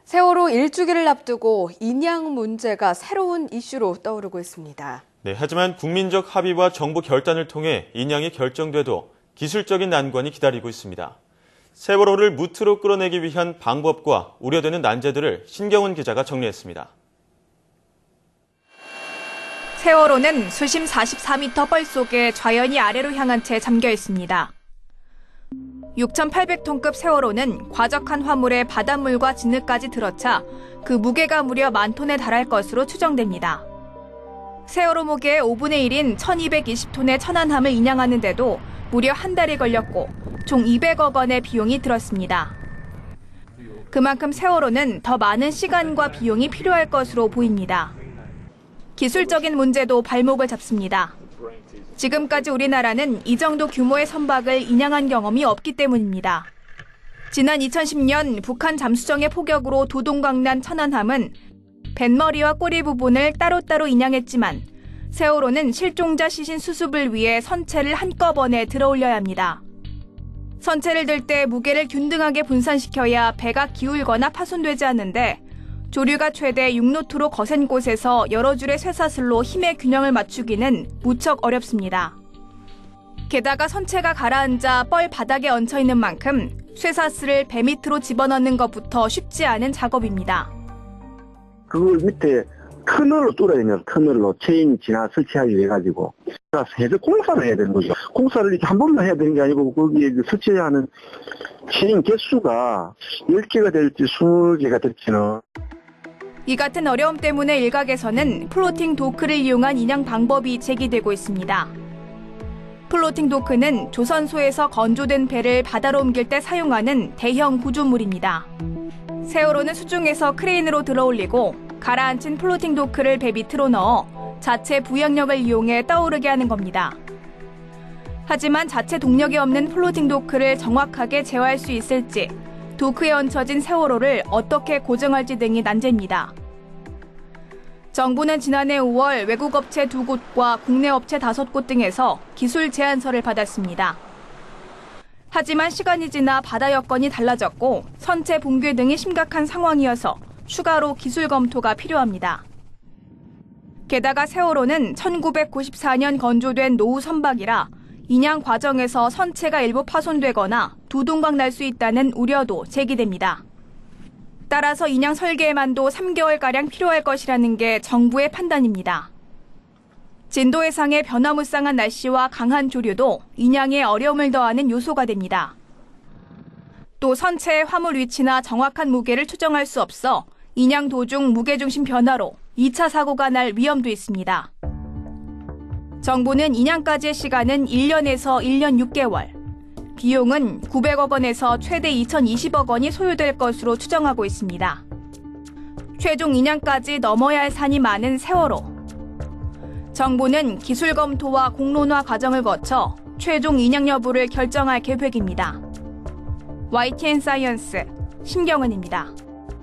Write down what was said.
세월호 1주기를 앞두고 인양 문제가 새로운 이슈로 떠오르고 있습니다. 네, 하지만 국민적 합의와 정부 결단을 통해 인양이 결정돼도 기술적인 난관이 기다리고 있습니다. 세월호를 무트로 끌어내기 위한 방법과 우려되는 난제들을 신경훈 기자가 정리했습니다. 세월호는 수심 44m 뻘 속에 좌연히 아래로 향한 채 잠겨 있습니다. 6,800톤급 세월호는 과적한 화물에 바닷물과 진흙까지 들어차 그 무게가 무려 10,000톤에 달할 것으로 추정됩니다. 세월호 무게의 5분의 1인 1,220톤의 천안함을 인양하는 데도 무려 한 달이 걸렸고 총 200억 원의 비용이 들었습니다. 그만큼 세월호는 더 많은 시간과 비용이 필요할 것으로 보입니다. 기술적인 문제도 발목을 잡습니다. 지금까지 우리나라는 이 정도 규모의 선박을 인양한 경험이 없기 때문입니다. 지난 2010년 북한 잠수정의 포격으로 도동강난 천안함은 뱃머리와 꼬리 부분을 따로따로 인양했지만 세월호는 실종자 시신 수습을 위해 선체를 한꺼번에 들어올려야 합니다. 선체를 들 때 무게를 균등하게 분산시켜야 배가 기울거나 파손되지 않는데 조류가 최대 6노트로 거센 곳에서 여러 줄의 쇠사슬로 힘의 균형을 맞추기는 무척 어렵습니다. 게다가 선체가 가라앉아 뻘 바닥에 얹혀있는 만큼 쇠사슬을 배 밑으로 집어넣는 것부터 쉽지 않은 작업입니다. 그걸 밑에 터널로 뚫어야 되냐, 터널로 체인 지나 설치하기 위해 가지고 해서 공사를 해야 되는 거죠. 공사를 이렇게 한 번만 해야 되는 게 아니고 거기에 설치해야 하는 체인 개수가 10개가 될지 20개가 될지는. 이 같은 어려움 때문에 일각에서는 플로팅 도크를 이용한 인양 방법이 제기되고 있습니다. 플로팅 도크는 조선소에서 건조된 배를 바다로 옮길 때 사용하는 대형 구조물입니다. 세월호는 수중에서 크레인으로 들어올리고 가라앉힌 플로팅 도크를 배 밑으로 넣어 자체 부양력을 이용해 떠오르게 하는 겁니다. 하지만 자체 동력이 없는 플로팅 도크를 정확하게 제어할 수 있을지, 도크에 얹혀진 세월호를 어떻게 고정할지 등이 난제입니다. 정부는 지난해 5월 외국 업체 2곳과 국내 업체 5곳 등에서 기술 제안서를 받았습니다. 하지만 시간이 지나 바다 여건이 달라졌고 선체 붕괴 등이 심각한 상황이어서 추가로 기술 검토가 필요합니다. 게다가 세월호는 1994년 건조된 노후 선박이라 인양 과정에서 선체가 일부 파손되거나 두동강 날 수 있다는 우려도 제기됩니다. 따라서 인양 설계에만도 3개월가량 필요할 것이라는 게 정부의 판단입니다. 진도 해상의 변화무쌍한 날씨와 강한 조류도 인양에 어려움을 더하는 요소가 됩니다. 또 선체의 화물 위치나 정확한 무게를 추정할 수 없어 인양 도중 무게중심 변화로 2차 사고가 날 위험도 있습니다. 정부는 인양까지의 시간은 1년에서 1년 6개월, 비용은 900억 원에서 최대 2,020억 원이 소요될 것으로 추정하고 있습니다. 최종 인양까지 넘어야 할 산이 많은 세월호. 정부는 기술 검토와 공론화 과정을 거쳐 최종 인양 여부를 결정할 계획입니다. YTN 사이언스 신경은입니다.